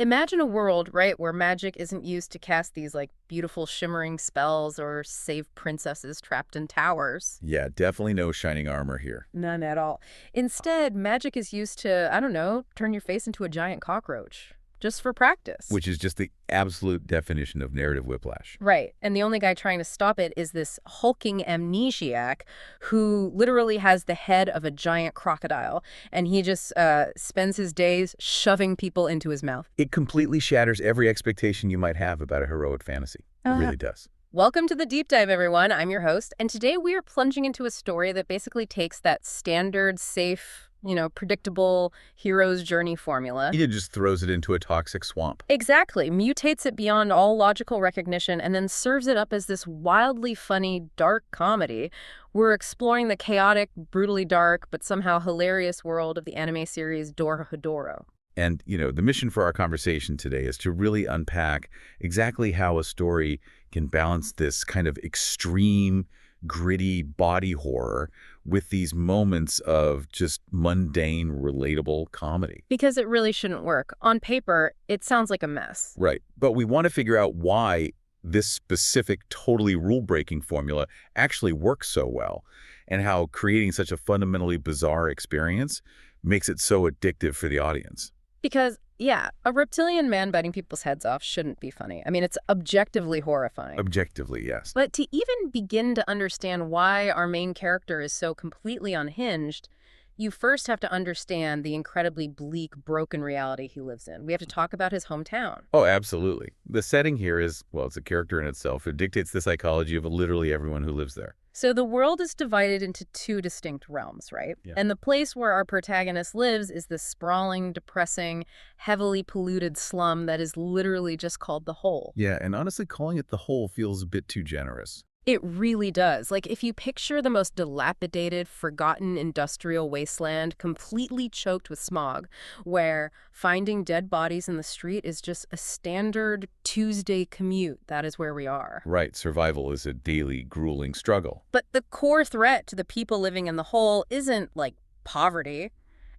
Imagine a world, right, where magic isn't used to cast these like beautiful shimmering spells or save princesses trapped in towers. Yeah, definitely no shining armor here. None at all. Instead, magic is used to, I don't know, turn your face into a giant cockroach. Just for practice. Which is just the absolute definition of narrative whiplash. Right. And the only guy trying to stop it is this hulking amnesiac who literally has the head of a giant crocodile. And he just spends his days shoving people into his mouth. It completely shatters every expectation you might have about a heroic fantasy. It really does. Welcome to the Deep Dive, everyone. I'm your host. And today we are plunging into a story that basically takes that standard, safe, predictable hero's journey formula. It just throws it into a toxic swamp. Exactly. Mutates it beyond all logical recognition and then serves it up as this wildly funny, dark comedy. We're exploring the chaotic, brutally dark, but somehow hilarious world of the anime series Dorohedoro. And, the mission for our conversation today is to really unpack exactly how a story can balance this kind of extreme, gritty body horror with these moments of just mundane, relatable comedy. Because it really shouldn't work. On paper, it sounds like a mess. Right. But we want to figure out why this specific, totally rule-breaking formula actually works so well, and how creating such a fundamentally bizarre experience makes it so addictive for the audience. Because, yeah, a reptilian man biting people's heads off shouldn't be funny. I mean, it's objectively horrifying. Objectively, yes. But to even begin to understand why our main character is so completely unhinged, you first have to understand the incredibly bleak, broken reality he lives in. We have to talk about his hometown. Oh, absolutely. The setting here is, well, it's a character in itself. It dictates the psychology of literally everyone who lives there. So the world is divided into two distinct realms, right? Yeah. And the place where our protagonist lives is this sprawling, depressing, heavily polluted slum that is literally just called the Hole. Yeah, and honestly, calling it the Hole feels a bit too generous. It really does. Like, if you picture the most dilapidated, forgotten industrial wasteland completely choked with smog, where finding dead bodies in the street is just a standard Tuesday commute, that is where we are. Right, survival is a daily, grueling struggle. But the core threat to the people living in the Hole isn't, like, poverty.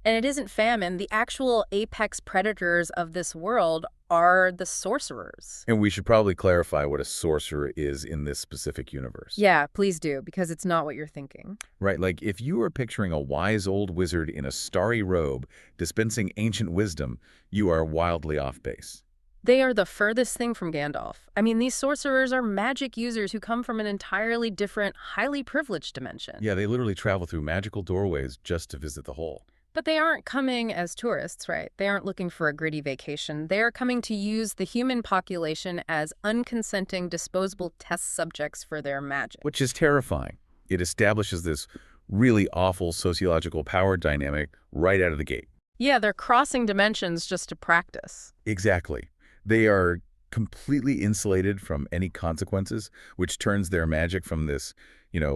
And it isn't famine. The actual apex predators of this world are the sorcerers. And we should probably clarify what a sorcerer is in this specific universe. Yeah, please do, because it's not what you're thinking. Right, like if you were picturing a wise old wizard in a starry robe dispensing ancient wisdom, you are wildly off base. They are the furthest thing from Gandalf. I mean, these sorcerers are magic users who come from an entirely different, highly privileged dimension. Yeah, they literally travel through magical doorways just to visit the Hole. But they aren't coming as tourists, right? They aren't looking for a gritty vacation. They are coming to use the human population as unconsenting, disposable test subjects for their magic. Which is terrifying. It establishes this really awful sociological power dynamic right out of the gate. Yeah, they're crossing dimensions just to practice. Exactly. They are completely insulated from any consequences, which turns their magic from this,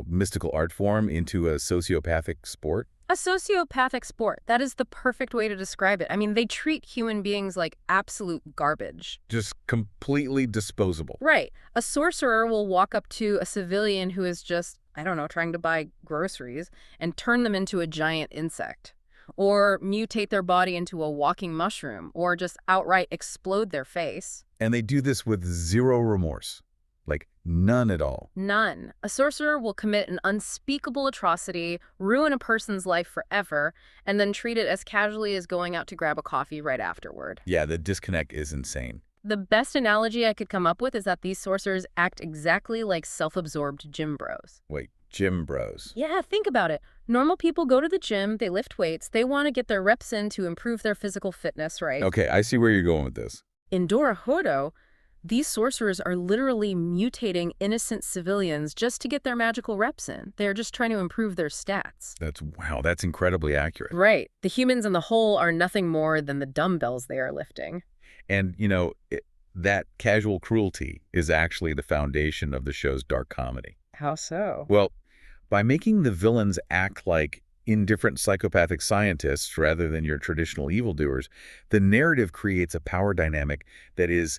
mystical art form into a sociopathic sport. A sociopathic sport. That is the perfect way to describe it. I mean, they treat human beings like absolute garbage. Just completely disposable. Right. A sorcerer will walk up to a civilian who is just, I don't know, trying to buy groceries and turn them into a giant insect. Or mutate their body into a walking mushroom. Or just outright explode their face. And they do this with zero remorse. Like, none at all. None. A sorcerer will commit an unspeakable atrocity, ruin a person's life forever, and then treat it as casually as going out to grab a coffee right afterward. Yeah, the disconnect is insane. The best analogy I could come up with is that these sorcerers act exactly like self-absorbed gym bros. Wait, gym bros? Yeah, think about it. Normal people go to the gym, they lift weights, they want to get their reps in to improve their physical fitness, right? Okay, I see where you're going with this. In Dorohedoro, these sorcerers are literally mutating innocent civilians just to get their magical reps in. They're just trying to improve their stats. Wow, that's incredibly accurate. Right. The humans in the Hole are nothing more than the dumbbells they are lifting. And, that casual cruelty is actually the foundation of the show's dark comedy. How so? Well, by making the villains act like indifferent psychopathic scientists rather than your traditional evildoers, the narrative creates a power dynamic that is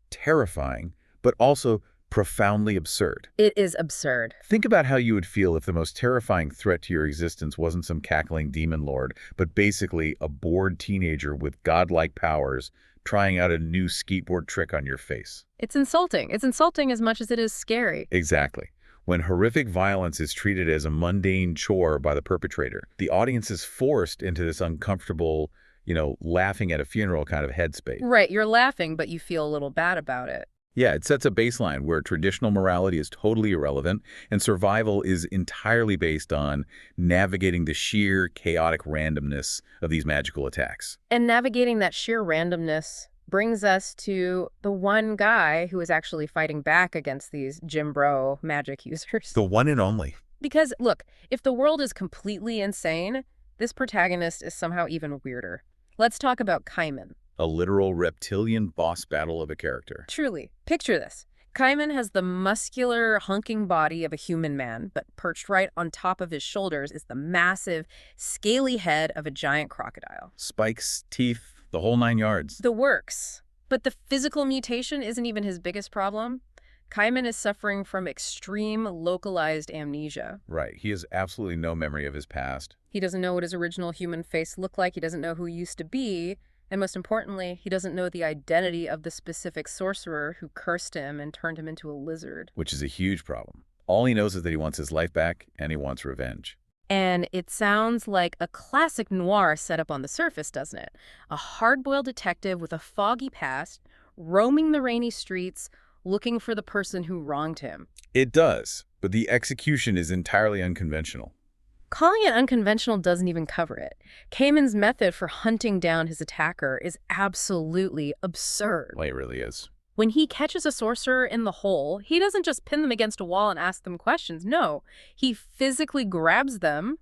terrifying, but also profoundly absurd. It is absurd. Think about how you would feel if the most terrifying threat to your existence wasn't some cackling demon lord, but basically a bored teenager with godlike powers trying out a new skateboard trick on your face. It's insulting. It's insulting as much as it is scary. Exactly. When horrific violence is treated as a mundane chore by the perpetrator, the audience is forced into this uncomfortable, laughing at a funeral kind of headspace. Right, you're laughing, but you feel a little bad about it. Yeah, it sets a baseline where traditional morality is totally irrelevant and survival is entirely based on navigating the sheer chaotic randomness of these magical attacks. And navigating that sheer randomness brings us to the one guy who is actually fighting back against these Jim Bro magic users. The one and only. Because, look, if the world is completely insane, this protagonist is somehow even weirder. Let's talk about Kaiman. A literal reptilian boss battle of a character. Truly. Picture this. Kaiman has the muscular, hunking body of a human man, but perched right on top of his shoulders is the massive, scaly head of a giant crocodile. Spikes, teeth, the whole 9 yards. The works. But the physical mutation isn't even his biggest problem. Kaiman is suffering from extreme localized amnesia. Right. He has absolutely no memory of his past. He doesn't know what his original human face looked like. He doesn't know who he used to be. And most importantly, he doesn't know the identity of the specific sorcerer who cursed him and turned him into a lizard. Which is a huge problem. All he knows is that he wants his life back and he wants revenge. And it sounds like a classic noir setup on the surface, doesn't it? A hard-boiled detective with a foggy past, roaming the rainy streets, looking for the person who wronged him. It does, but the execution is entirely unconventional. Calling it unconventional doesn't even cover it. Kaiman's method for hunting down his attacker is absolutely absurd. Well, it really is. When he catches a sorcerer in the hole, he doesn't just pin them against a wall and ask them questions. No, he physically grabs them,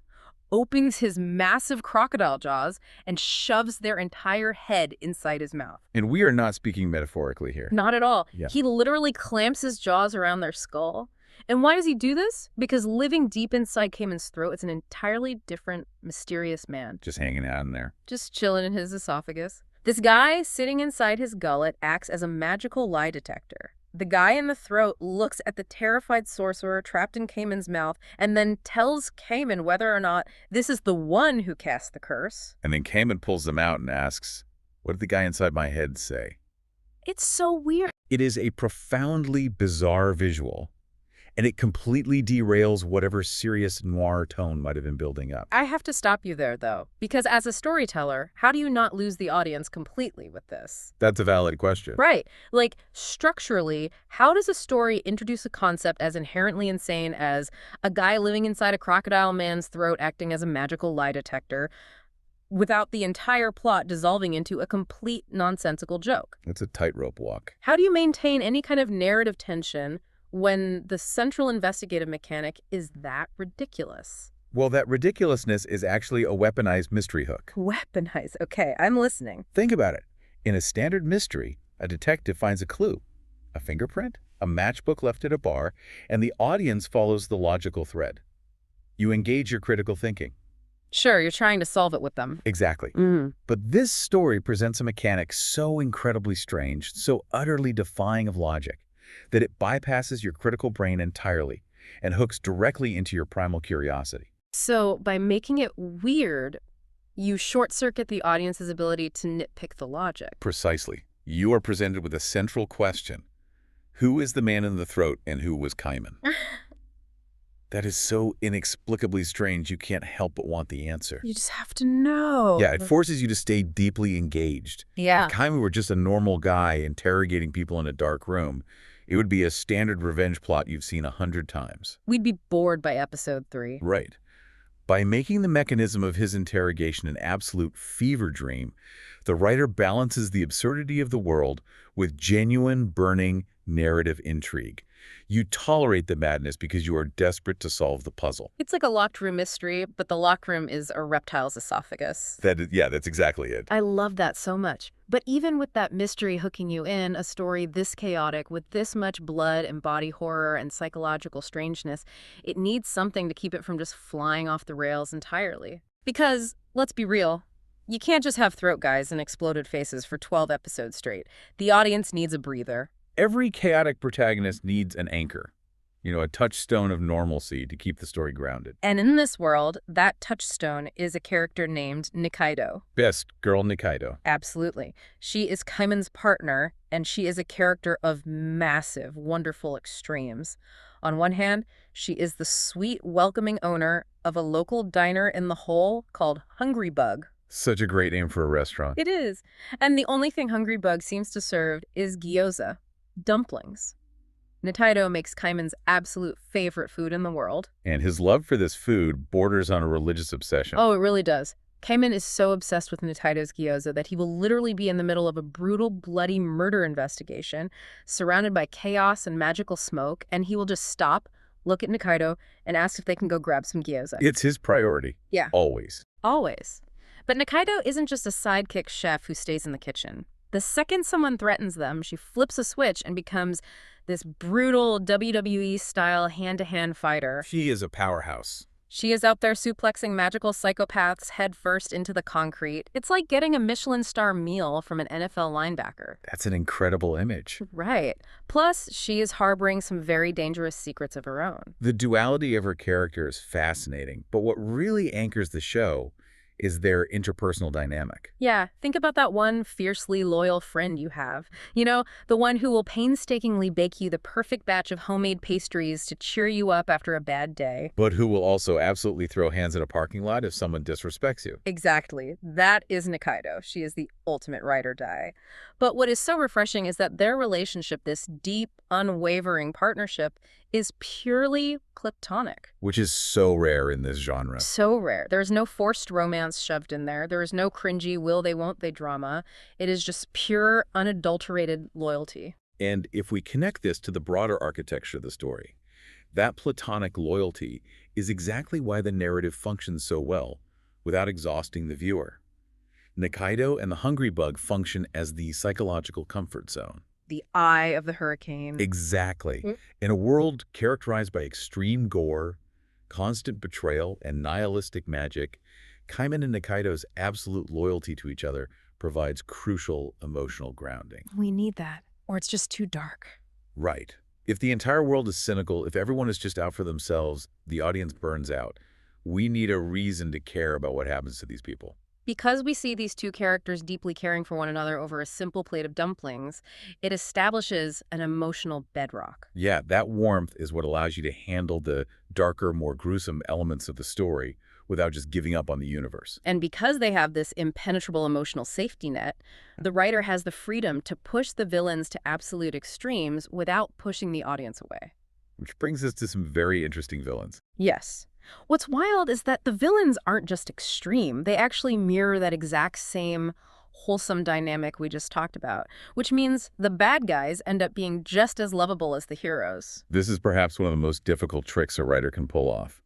opens his massive crocodile jaws, and shoves their entire head inside his mouth. And we are not speaking metaphorically here. Not at all. Yeah. He literally clamps his jaws around their skull. And why does he do this? Because living deep inside Kaiman's throat is an entirely different, mysterious man. Just hanging out in there. Just chilling in his esophagus. This guy sitting inside his gullet acts as a magical lie detector. The guy in the throat looks at the terrified sorcerer trapped in Kaiman's mouth and then tells Kaiman whether or not this is the one who cast the curse. And then Kaiman pulls them out and asks, "What did the guy inside my head say?" It's so weird. It is a profoundly bizarre visual, and it completely derails whatever serious noir tone might have been building up. I have to stop you there, though, because as a storyteller, how do you not lose the audience completely with this? That's a valid question. Right. Like, structurally, how does a story introduce a concept as inherently insane as a guy living inside a crocodile man's throat acting as a magical lie detector without the entire plot dissolving into a complete nonsensical joke? It's a tightrope walk. How do you maintain any kind of narrative tension when the central investigative mechanic is that ridiculous? Well, that ridiculousness is actually a weaponized mystery hook. Weaponized. Okay, I'm listening. Think about it. In a standard mystery, a detective finds a clue, a fingerprint, a matchbook left at a bar, and the audience follows the logical thread. You engage your critical thinking. Sure, you're trying to solve it with them. Exactly. But this story presents a mechanic so incredibly strange, so utterly defying of logic, that it bypasses your critical brain entirely and hooks directly into your primal curiosity. So by making it weird, you short-circuit the audience's ability to nitpick the logic. Precisely. You are presented with a central question. Who is the man in the throat and who was Kaiman? That is so inexplicably strange you can't help but want the answer. You just have to know. Yeah, it forces you to stay deeply engaged. Yeah. If Kaiman were just a normal guy interrogating people in a dark room, it would be a standard revenge plot you've seen 100 times. We'd be bored by episode 3. Right. By making the mechanism of his interrogation an absolute fever dream, the writer balances the absurdity of the world with genuine, burning narrative intrigue. You tolerate the madness because you are desperate to solve the puzzle. It's like a locked room mystery, but the locked room is a reptile's esophagus. Yeah, that's exactly it. I love that so much. But even with that mystery hooking you in, a story this chaotic, with this much blood and body horror and psychological strangeness, it needs something to keep it from just flying off the rails entirely. Because, let's be real, you can't just have throat guys and exploded faces for 12 episodes straight. The audience needs a breather. Every chaotic protagonist needs an anchor. A touchstone of normalcy to keep the story grounded. And in this world, that touchstone is a character named Nikaido. Best girl Nikaido. Absolutely. She is Kaiman's partner, and she is a character of massive, wonderful extremes. On one hand, she is the sweet, welcoming owner of a local diner in the hole called Hungry Bug. Such a great name for a restaurant. It is. And the only thing Hungry Bug seems to serve is gyoza, dumplings. Nikaido makes Kaiman's absolute favorite food in the world. And his love for this food borders on a religious obsession. Oh, it really does. Kaiman is so obsessed with Nikaido's gyoza that he will literally be in the middle of a brutal, bloody murder investigation, surrounded by chaos and magical smoke, and he will just stop, look at Nikaido, and ask if they can go grab some gyoza. It's his priority. Yeah. Always. Always. But Nikaido isn't just a sidekick chef who stays in the kitchen. The second someone threatens them, she flips a switch and becomes this brutal WWE-style hand-to-hand fighter. She is a powerhouse. She is out there suplexing magical psychopaths headfirst into the concrete. It's like getting a Michelin star meal from an NFL linebacker. That's an incredible image. Right. Plus, she is harboring some very dangerous secrets of her own. The duality of her character is fascinating, but what really anchors the show is their interpersonal dynamic. Yeah, think about that one fiercely loyal friend you have. The one who will painstakingly bake you the perfect batch of homemade pastries to cheer you up after a bad day. But who will also absolutely throw hands in a parking lot if someone disrespects you. Exactly. That is Nikaido. She is the ultimate ride or die. But what is so refreshing is that their relationship, this deep, unwavering partnership, is purely platonic. Which is so rare in this genre. So rare. There's no forced romance shoved in there. There is no cringy will they won't they drama. It is just pure, unadulterated loyalty. And if we connect this to the broader architecture of the story, that platonic loyalty is exactly why the narrative functions so well without exhausting the viewer. Nikaido and the Hungry Bug function as the psychological comfort zone. The eye of the hurricane. Exactly. In a world characterized by extreme gore, constant betrayal, and nihilistic magic, Kaiman and Nikaido's absolute loyalty to each other provides crucial emotional grounding. We need that, or it's just too dark. Right. If the entire world is cynical, if everyone is just out for themselves, the audience burns out. We need a reason to care about what happens to these people. Because we see these two characters deeply caring for one another over a simple plate of dumplings, it establishes an emotional bedrock. Yeah, that warmth is what allows you to handle the darker, more gruesome elements of the story without just giving up on the universe. And because they have this impenetrable emotional safety net, the writer has the freedom to push the villains to absolute extremes without pushing the audience away. Which brings us to some very interesting villains. Yes. What's wild is that the villains aren't just extreme. They actually mirror that exact same wholesome dynamic we just talked about, which means the bad guys end up being just as lovable as the heroes. This is perhaps one of the most difficult tricks a writer can pull off.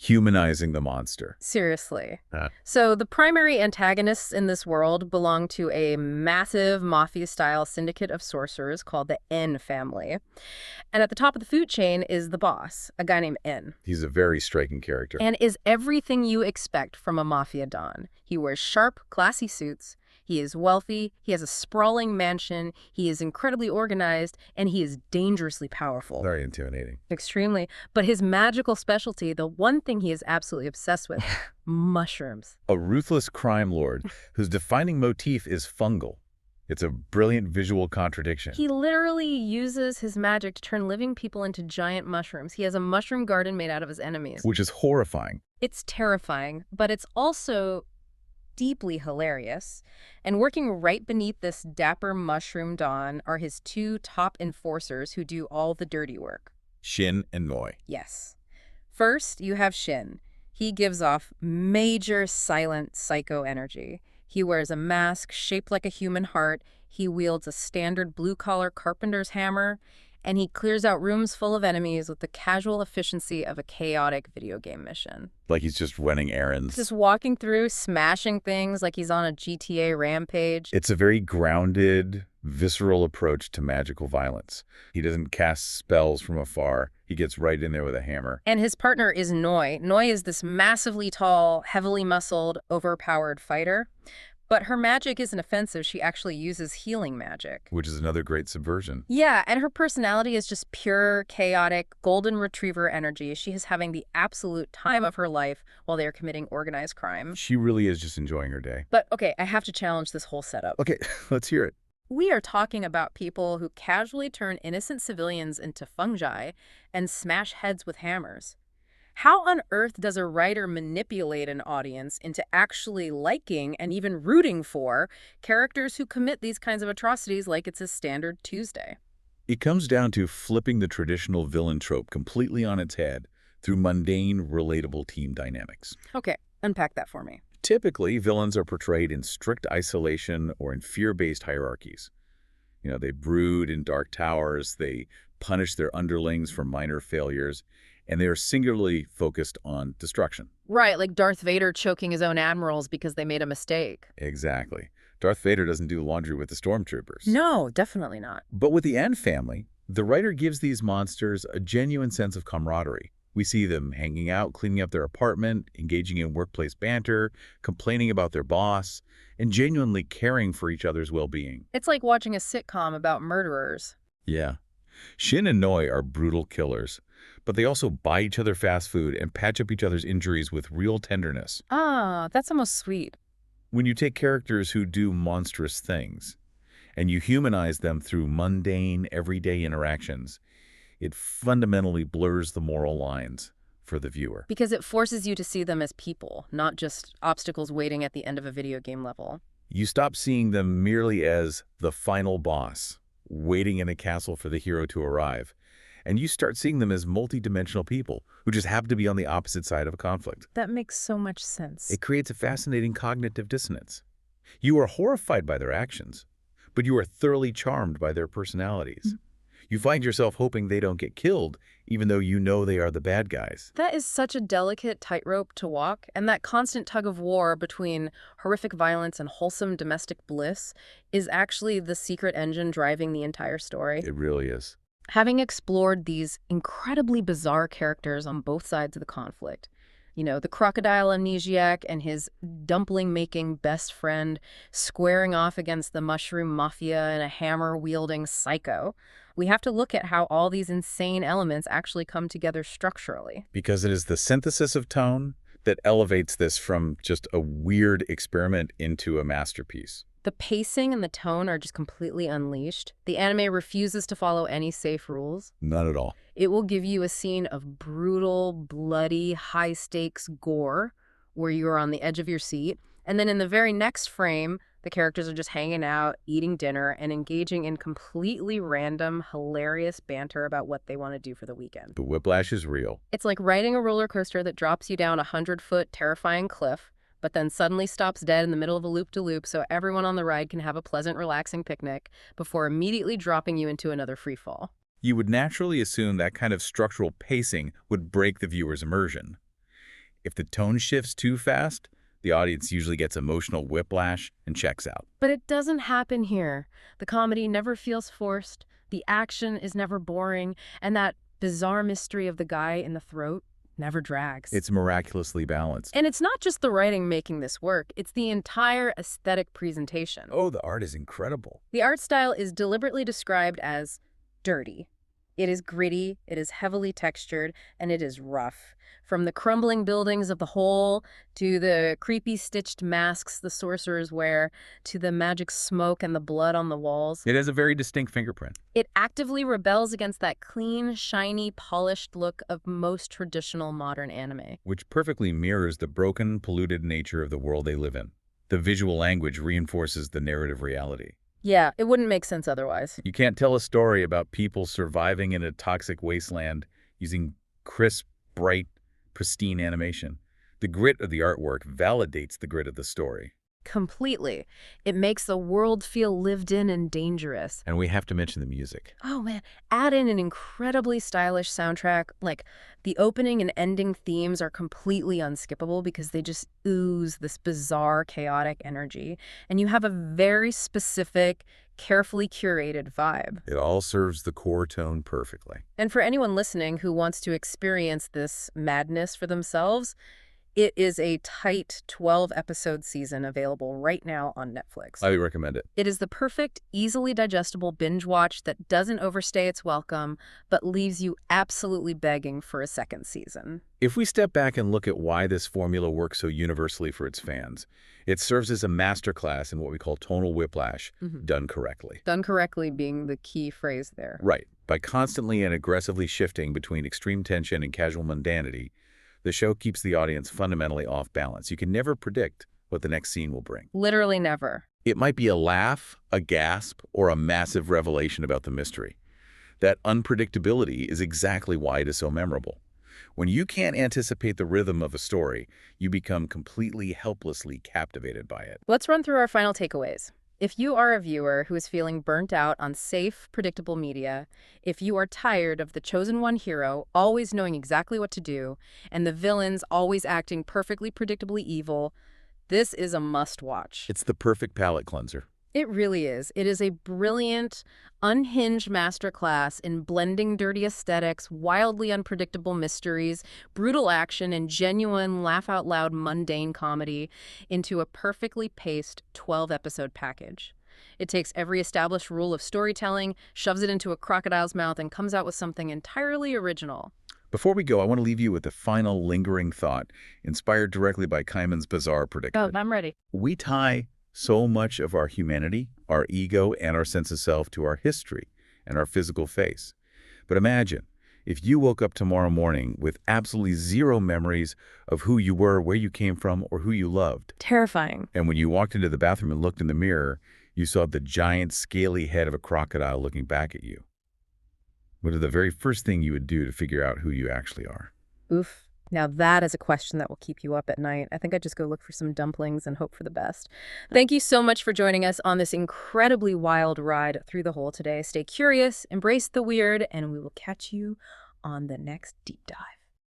Humanizing the monster. Seriously. So the primary antagonists in this world belong to a massive mafia-style syndicate of sorcerers called the N family. And at the top of the food chain is the boss, a guy named N. He's a very striking character. And is everything you expect from a mafia don. He wears sharp, classy suits. He is wealthy, he has a sprawling mansion, he is incredibly organized, and he is dangerously powerful. Very intimidating. Extremely. But his magical specialty, the one thing he is absolutely obsessed with, mushrooms. A ruthless crime lord whose defining motif is fungal. It's a brilliant visual contradiction. He literally uses his magic to turn living people into giant mushrooms. He has a mushroom garden made out of his enemies. Which is horrifying. It's terrifying, but it's also deeply hilarious. And working right beneath this dapper mushroom don are his two top enforcers who do all the dirty work. Shin and Noi. Yes. First, you have Shin. He gives off major silent psycho energy. He wears a mask shaped like a human heart. He wields a standard blue-collar carpenter's hammer. And he clears out rooms full of enemies with the casual efficiency of a chaotic video game mission. Like he's just running errands. Just walking through, smashing things like he's on a GTA rampage. It's a very grounded, visceral approach to magical violence. He doesn't cast spells from afar. He gets right in there with a hammer. And his partner is Noi. Noi is this massively tall, heavily muscled, overpowered fighter. But her magic isn't offensive. She actually uses healing magic. Which is another great subversion. Yeah, and her personality is just pure, chaotic, golden retriever energy. She is having the absolute time of her life while they are committing organized crime. She really is just enjoying her day. But, okay, I have to challenge this whole setup. Okay, let's hear it. We are talking about people who casually turn innocent civilians into fungi and smash heads with hammers. How on earth does a writer manipulate an audience into actually liking and even rooting for characters who commit these kinds of atrocities like it's a standard Tuesday? It comes down to flipping the traditional villain trope completely on its head through mundane, relatable team dynamics. Okay, unpack that for me. Typically, villains are portrayed in strict isolation or in fear-based hierarchies. They brood in dark towers, they punish their underlings for minor failures, and they are singularly focused on destruction. Right, like Darth Vader choking his own admirals because they made a mistake. Exactly. Darth Vader doesn't do laundry with the stormtroopers. No, definitely not. But with the Ant family, the writer gives these monsters a genuine sense of camaraderie. We see them hanging out, cleaning up their apartment, engaging in workplace banter, complaining about their boss, and genuinely caring for each other's well-being. It's like watching a sitcom about murderers. Yeah. Shin and Noi are brutal killers, but they also buy each other fast food and patch up each other's injuries with real tenderness. Ah, that's almost sweet. When you take characters who do monstrous things, and you humanize them through mundane, everyday interactions, it fundamentally blurs the moral lines for the viewer. Because it forces you to see them as people, not just obstacles waiting at the end of a video game level. You stop seeing them merely as the final boss, waiting in a castle for the hero to arrive, and you start seeing them as multidimensional people who just happen to be on the opposite side of a conflict. That makes so much sense. It creates a fascinating cognitive dissonance. You are horrified by their actions, but you are thoroughly charmed by their personalities. You find yourself hoping they don't get killed, even though you know they are the bad guys. That is such a delicate tightrope to walk, and that constant tug of war between horrific violence and wholesome domestic bliss is actually the secret engine driving the entire story. It really is. Having explored these incredibly bizarre characters on both sides of the conflict, the crocodile amnesiac and his dumpling-making best friend squaring off against the mushroom mafia and a hammer-wielding psycho, we have to look at how all these insane elements actually come together structurally. Because it is the synthesis of tone that elevates this from just a weird experiment into a masterpiece. The pacing and the tone are just completely unleashed. The anime refuses to follow any safe rules. Not at all. It will give you a scene of brutal, bloody, high-stakes gore where you're on the edge of your seat. And then in the very next frame, the characters are just hanging out, eating dinner, and engaging in completely random, hilarious banter about what they want to do for the weekend. The whiplash is real. It's like riding a roller coaster that drops you down a 100-foot terrifying cliff, but then suddenly stops dead in the middle of a loop-de-loop so everyone on the ride can have a pleasant, relaxing picnic before immediately dropping you into another free fall. You would naturally assume that kind of structural pacing would break the viewer's immersion. If the tone shifts too fast, the audience usually gets emotional whiplash and checks out. But it doesn't happen here. The comedy never feels forced, the action is never boring, and that bizarre mystery of the guy in the throat never drags. It's miraculously balanced. And it's not just the writing making this work, it's the entire aesthetic presentation. Oh, the art is incredible. The art style is deliberately described as dirty. It is gritty, it is heavily textured, and it is rough. From the crumbling buildings of the hole, to the creepy stitched masks the sorcerers wear, to the magic smoke and the blood on the walls. It has a very distinct fingerprint. It actively rebels against that clean, shiny, polished look of most traditional modern anime. Which perfectly mirrors the broken, polluted nature of the world they live in. The visual language reinforces the narrative reality. Yeah, it wouldn't make sense otherwise. You can't tell a story about people surviving in a toxic wasteland using crisp, bright, pristine animation. The grit of the artwork validates the grit of the story. Completely. It makes the world feel lived in and dangerous. And we have to mention the music. Oh man, add in an incredibly stylish soundtrack. Like, the opening and ending themes are completely unskippable because they just ooze this bizarre, chaotic energy. And you have a very specific, carefully curated vibe. It all serves the core tone perfectly. And for anyone listening who wants to experience this madness for themselves, It is a tight 12-episode season available right now on Netflix. Highly recommend it. It is the perfect, easily digestible binge watch that doesn't overstay its welcome, but leaves you absolutely begging for a second season. If we step back and look at why this formula works so universally for its fans, it serves as a masterclass in what we call tonal whiplash, done correctly. Done correctly being the key phrase there. Right. By constantly and aggressively shifting between extreme tension and casual mundanity, the show keeps the audience fundamentally off balance. You can never predict what the next scene will bring. Literally never. It might be a laugh, a gasp, or a massive revelation about the mystery. That unpredictability is exactly why it is so memorable. When you can't anticipate the rhythm of a story, you become completely helplessly captivated by it. Let's run through our final takeaways. If you are a viewer who is feeling burnt out on safe, predictable media, if you are tired of the chosen one hero always knowing exactly what to do, and the villains always acting perfectly predictably evil, this is a must-watch. It's the perfect palate cleanser. It really is. It is a brilliant, unhinged masterclass in blending dirty aesthetics, wildly unpredictable mysteries, brutal action, and genuine laugh-out-loud mundane comedy into a perfectly paced 12-episode package. It takes every established rule of storytelling, shoves it into a crocodile's mouth, and comes out with something entirely original. Before we go, I want to leave you with a final lingering thought, inspired directly by Kaiman's bizarre predicament. Oh, I'm ready. We tie so much of our humanity, our ego, and our sense of self to our history and our physical face. But imagine if you woke up tomorrow morning with absolutely zero memories of who you were, where you came from, or who you loved. Terrifying. And when you walked into the bathroom and looked in the mirror, you saw the giant, scaly head of a crocodile looking back at you. What is the very first thing you would do to figure out who you actually are? Oof. Now that is a question that will keep you up at night. I think I'd just go look for some dumplings and hope for the best. Thank you so much for joining us on this incredibly wild ride through the hole today. Stay curious, embrace the weird, and we will catch you on the next deep dive.